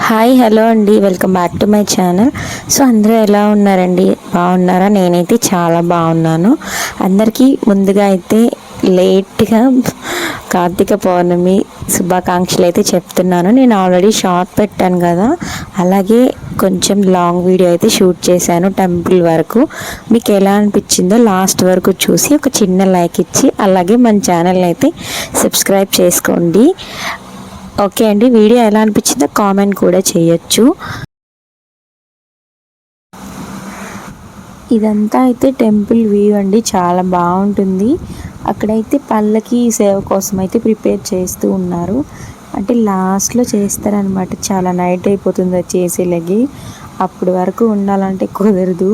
Hi hello అండి, welcome back to my channel. So అందరూ ఎలా ఉన్నారండి? బాగున్నారా? నేనైతే చాలా బాగున్నాను. అందరికీ ముందుగా అయితే లేట్గా కార్తీక పౌర్ణమి శుభాకాంక్షలు అయితే చెప్తున్నాను. నేను ఆల్రెడీ షార్ట్ పెట్టాను కదా, అలాగే కొంచెం లాంగ్ వీడియో అయితే షూట్ చేశాను టెంపుల్ వరకు. మీకు ఎలా అనిపించిందో లాస్ట్ వరకు చూసి ఒక చిన్న లైక్ ఇచ్చి అలాగే మన ఛానల్ అయితే సబ్స్క్రైబ్ చేసుకోండి. ఓకే అండి, వీడియో ఎలా అనిపించిందో కామెంట్ కూడా చేయొచ్చు. ఇదంతా అయితే టెంపుల్ వ్యూ అండి, చాలా బాగుంటుంది. అక్కడైతే పల్లకి సేవ కోసం అయితే ప్రిపేర్ చేస్తూ ఉన్నారు. అంటే లాస్ట్లో చేస్తారనమాట. చాలా నైట్ అయిపోతుంది అది చేసేలాగి. అప్పటి వరకు ఉండాలంటే కుదరదు.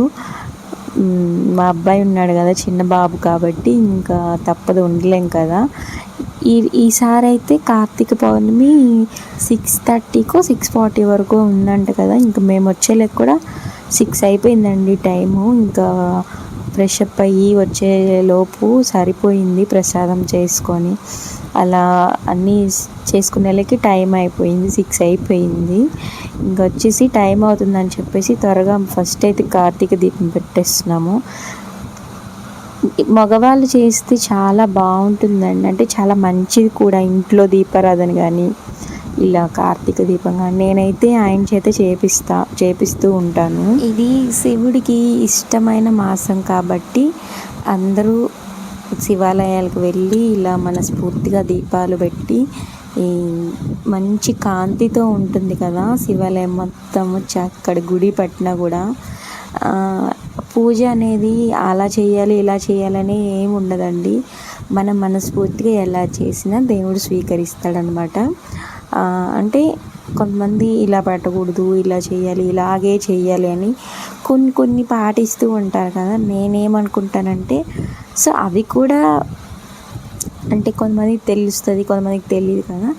మా అబ్బాయి ఉన్నాడు కదా, చిన్న బాబు, కాబట్టి ఇంకా తప్పదు, ఉండలేం కదా. ఈసారి అయితే కార్తీక పౌర్ణమి 6:30కో 6:40 వరకు ఉందంట కదా. ఇంకా మేము వచ్చేలేక కూడా 6 అయిపోయిందండి టైము. ఇంకా ఫ్రెష్ అప్ అయ్యి వచ్చేలోపు సరిపోయింది ప్రసాదం చేసుకొని. అలా అన్నీ చేసుకునేళ్ళకి టైం అయిపోయింది, 6 అయిపోయింది. ఇంకా వచ్చేసి టైం అవుతుందని చెప్పేసి త్వరగా ఫస్ట్ అయితే కార్తీక దీపం పెట్టేస్తున్నాము. మగవాళ్ళు చేస్తే చాలా బాగుంటుందండి, అంటే చాలా మంచిది కూడా. ఇంట్లో దీపారాధన కానీ ఇలా కార్తీక దీపం కానీ నేనైతే ఆయన చేత చేపిస్తూ ఉంటాను. ఇది శివుడికి ఇష్టమైన మాసం కాబట్టి అందరూ శివాలయాలకు వెళ్ళి ఇలా మనస్ఫూర్తిగా దీపాలు పెట్టి ఈ మంచి కాంతితో ఉంటుంది కదా శివాలయం మొత్తము. అక్కడ గుడి పట్టినా కూడా పూజ అనేది అలా చేయాలి ఇలా చేయాలని ఏమి ఉండదండి. మనం మనస్ఫూర్తిగా ఎలా చేసినా దేవుడు స్వీకరిస్తాడనమాట. అంటే కొంతమంది ఇలా పెట్టకూడదు, ఇలా చేయాలి, ఇలాగే చేయాలి అని కొన్ని పాటిస్తూ ఉంటారు కదా. నేనేమనుకుంటానంటే, సో అవి కూడా అంటే కొంతమందికి తెలుస్తుంది, కొంతమందికి తెలియదు కదా.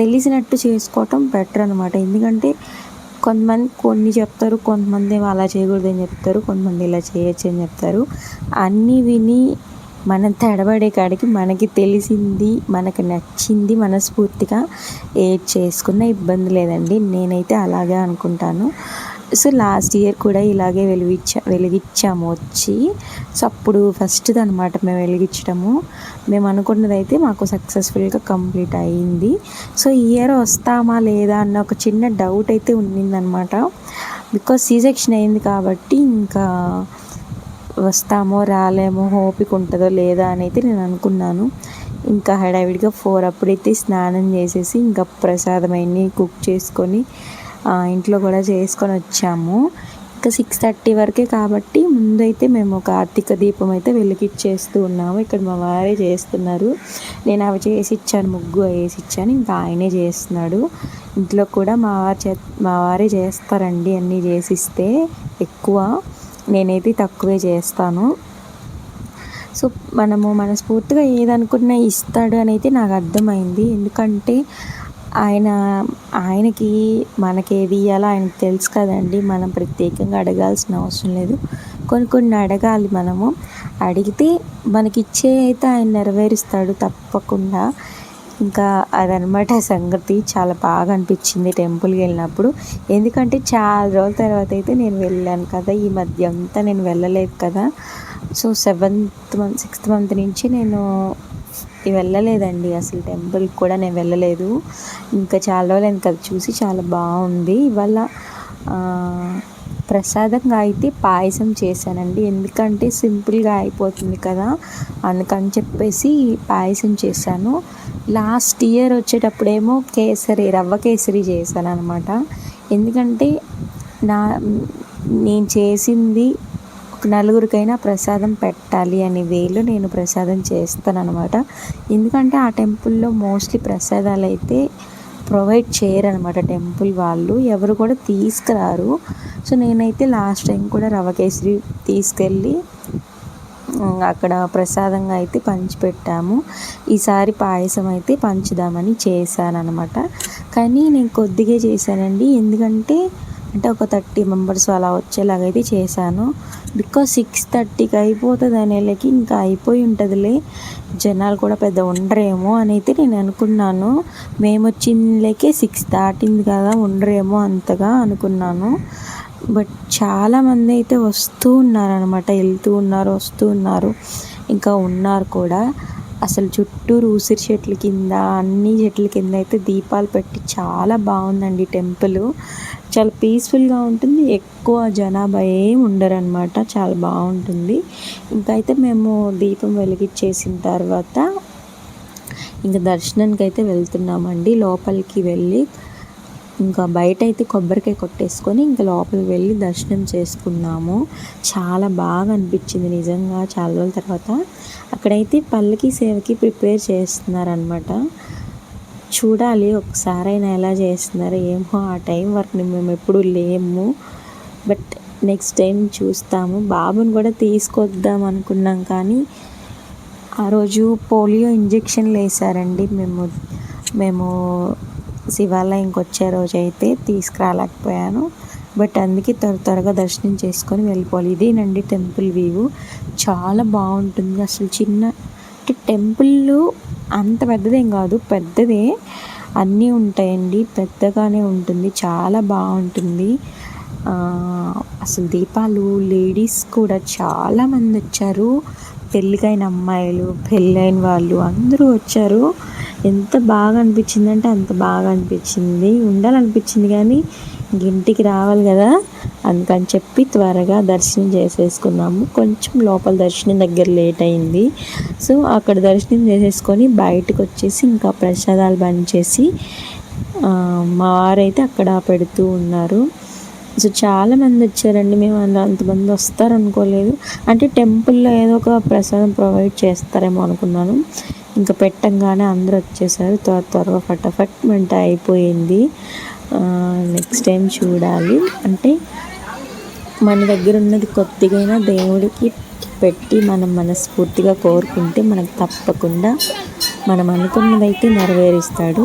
తెలిసినట్టు చేసుకోవటం బెటర్ అనమాట. ఎందుకంటే కొంతమంది కొన్ని చెప్తారు, కొంతమంది అలా చేయకూడదు అని చెప్తారు, కొంతమంది ఇలా చేయొచ్చు అని చెప్తారు. అన్నీ విని మనం తడబడే కాడికి మనకి తెలిసింది, మనకు నచ్చింది మనస్ఫూర్తిగా ఏది చేసుకున్నా ఇబ్బంది లేదండి. నేనైతే అలాగే అనుకుంటాను. సో లాస్ట్ ఇయర్ కూడా ఇలాగే వెలిగించాము వచ్చి. సో అప్పుడు ఫస్ట్ది అనమాట మేము వెలిగించడము. మేము అనుకున్నది అయితే మాకు సక్సెస్ఫుల్గా కంప్లీట్ అయ్యింది. సో ఈ ఇయర్ వస్తామా లేదా అన్న ఒక చిన్న డౌట్ అయితే ఉండిందనమాట. బికాజ్ సీసెక్షన్ అయింది కాబట్టి ఇంకా వస్తామో రాలేమో, ఓపిక ఉంటుందో లేదా అని అయితే నేను అనుకున్నాను. ఇంకా హడావిడిగా 4 అప్పుడైతే స్నానం చేసేసి ఇంకా ప్రసాదం అన్నీ కుక్ చేసుకొని ఇంట్లో కూడా చేసుకొని వచ్చాము. ఇంకా 6:30 వరకే కాబట్టి ముందైతే మేము కార్తీక దీపం అయితే వెలిగించేస్తూ ఉన్నాము. ఇక్కడ మా వారే చేస్తున్నారు. నేను అవి చేసి ఇచ్చాను, ముగ్గు వేసి ఇచ్చాను, ఇంకా ఆయనే చేస్తున్నాడు. ఇంట్లో కూడా మా వారే చేస్తారండి అన్నీ చేసిస్తే. ఎక్కువ నేనైతే తక్కువే చేస్తాను. సో మనము మనస్ఫూర్తిగా ఏదనుకున్నా ఇస్తాడు అని అయితే నాకు అర్థమైంది. ఎందుకంటే ఆయనకి మనకేది ఇవ్వాలో ఆయనకి తెలుసు కదండి. మనం ప్రత్యేకంగా అడగాల్సిన అవసరం లేదు. కొన్ని అడగాలి. మనము అడిగితే మనకిచ్చే అయితే ఆయన నెరవేరుస్తాడు తప్పకుండా. ఇంకా అదనమాట సంగతి. చాలా బాగా అనిపించింది టెంపుల్కి వెళ్ళినప్పుడు. ఎందుకంటే చాలా రోజుల తర్వాత అయితే నేను వెళ్ళాను కదా. ఈ మధ్య అంతా నేను వెళ్ళలేదు కదా. సో 6th మంత్ నుంచి నేను వెళ్ళలేదండి అసలు. టెంపుల్కి కూడా నేను వెళ్ళలేదు. ఇంకా చాలా రోజులు కదా చూసి చాలా బాగుంది. ఇవాళ ప్రసాదంగా అయితే పాయసం చేశానండి. ఎందుకంటే సింపుల్గా అయిపోతుంది కదా, అందుకని చెప్పేసి పాయసం చేశాను. లాస్ట్ ఇయర్ వచ్చేటప్పుడేమో రవ్వ కేసరి చేశాను అనమాట. ఎందుకంటే నేను చేసింది ఒక నలుగురికైనా ప్రసాదం పెట్టాలి అనే వేలో నేను ప్రసాదం చేస్తానన్నమాట. ఎందుకంటే ఆ టెంపుల్లో మోస్ట్లీ ప్రసాదాలు అయితే ప్రొవైడ్ చేయరనమాట టెంపుల్ వాళ్ళు, ఎవరు కూడా తీసుకురారు. సో నేనైతే లాస్ట్ టైం కూడా రవ్వ కేసరి తీసుకెళ్ళి అక్కడ ప్రసాదంగా అయితే పంచిపెట్టాము. ఈసారి పాయసం అయితే పంచుదామని చేశాను అనమాట. కానీ నేను కొద్దిగా చేశానండి. ఎందుకంటే అంటే ఒక 30 మెంబర్స్ అలా వచ్చేలాగైతే చేశాను. బికాజ్ 6:30కి అయిపోతుంది అనేలకి ఇంకా అయిపోయి ఉంటుందిలే, జనాలు కూడా పెద్ద ఉండరేమో అని అయితే నేను అనుకున్నాను. మేము వచ్చినలేకే 6 దాటింది కదా, ఉండరేమో అంతగా అనుకున్నాను. బట్ చాలామంది అయితే వస్తూ ఉన్నారనమాట, వెళ్తూ ఉన్నారు, వస్తూ ఉన్నారు, ఇంకా ఉన్నారు కూడా. అసలు చుట్టూరు ఉసిరి చెట్ల కింద, అన్ని చెట్ల కింద అయితే దీపాలు పెట్టి చాలా బాగుందండి టెంపుల్. చాలా పీస్ఫుల్గా ఉంటుంది, ఎక్కువ జనాభా ఏం ఉండరు అనమాట, చాలా బాగుంటుంది. ఇంకా అయితే మేము దీపం వెలిగించేసిన తర్వాత ఇంకా దర్శనానికి అయితే వెళ్తున్నామండి. లోపలికి వెళ్ళి ఇంకా బయట అయితే కొబ్బరికాయ కొట్టేసుకొని ఇంకా లోపలికి వెళ్ళి దర్శనం చేసుకున్నాము. చాలా బాగా అనిపించింది నిజంగా చాలా రోజుల తర్వాత. అక్కడైతే పల్లకి సేవకి ప్రిపేర్ చేస్తున్నారనమాట. చూడాలి ఒకసారైనా ఎలా చేస్తున్నారో ఏమో. ఆ టైం వరకు మేము ఎప్పుడు లేము, బట్ నెక్స్ట్ టైం చూస్తాము. బాబుని కూడా తీసుకొద్దాం అనుకున్నాం కానీ ఆ రోజు పోలియో ఇంజెక్షన్లు వేసారండి. మేము శివాలయంకి వచ్చే రోజు అయితే తీసుకురాలేకపోయాను. బట్ అందుకే త్వరగా దర్శనం చేసుకొని వెళ్ళిపోవాలి. ఇదేనండి టెంపుల్ వ్యూ, చాలా బాగుంటుంది. అసలు చిన్న అంటే టెంపుల్ అంత పెద్దదేం కాదు, పెద్దదే, అన్నీ ఉంటాయండి, పెద్దగానే ఉంటుంది, చాలా బాగుంటుంది. అసలు దీపాలు, లేడీస్ కూడా చాలామంది వచ్చారు, పెళ్ళికైన అమ్మాయిలు, పెళ్ళైన వాళ్ళు అందరూ వచ్చారు. ఎంత బాగా అనిపించింది అంటే అంత బాగా అనిపించింది. ఉండాలనిపించింది కానీ ఇంటికి రావాలి కదా, అందుకని చెప్పి త్వరగా దర్శనం చేసేసుకున్నాము. కొంచెం లోపల దర్శనం దగ్గర లేట్ అయింది. సో అక్కడ దర్శనం చేసేసుకొని బయటకు వచ్చేసి ఇంకా ప్రసాదాలు బంచేసి మా వారైతే అక్కడ పెడుతూ ఉన్నారు. సో చాలామంది వచ్చారండి. మేము అంతమంది వస్తారు అనుకోలేదు. అంటే టెంపుల్లో ఏదో ఒక ప్రసాదం ప్రొవైడ్ చేస్తారేమో అనుకున్నాను. ఇంకా పెట్టంగానే అందరూ వచ్చేసారు. త్వరగా ఫటాఫట్ వంట అయిపోయింది. నెక్స్ట్ టైం చూడాలి. అంటే మన దగ్గర ఉన్నది కొద్దిగైనా దేవుడికి పెట్టి మనం మనస్ఫూర్తిగా కోరుకుంటే మనకు తప్పకుండా మనం అనుకున్నదైతే నెరవేరుస్తాడు.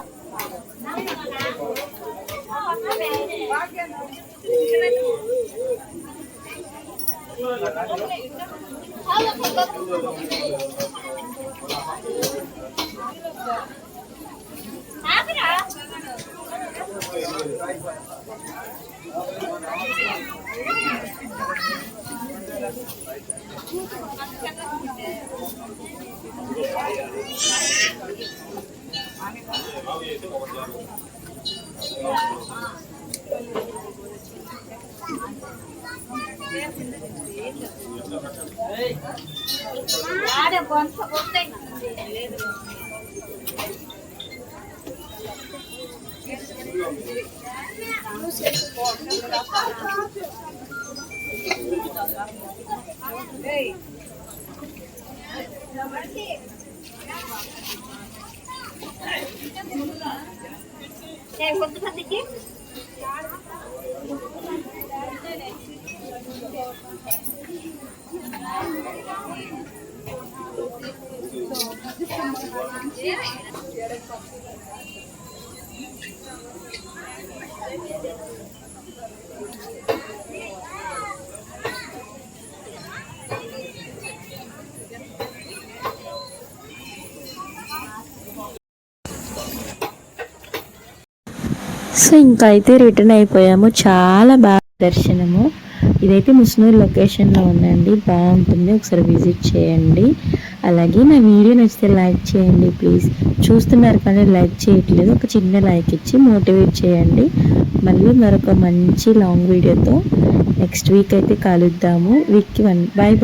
సో ఇంకా అయితే రిటర్న్ అయిపోయాము. చాలా బాగా దర్శనము. ఇదైతే ముస్నూరు లొకేషన్లో ఉందండి, బాగుంటుంది, ఒకసారి విజిట్ చేయండి. అలాగే నా వీడియో నచ్చితే లైక్ చేయండి ప్లీజ్. చూస్తున్నారు కానీ లైక్ చేయట్లేదు, ఒక చిన్న లైక్ ఇచ్చి మోటివేట్ చేయండి. మళ్ళీ మరొక మంచి లాంగ్ వీడియోతో నెక్స్ట్ వీక్ అయితే కలుద్దాము. వీక్కి 1 బాయ్.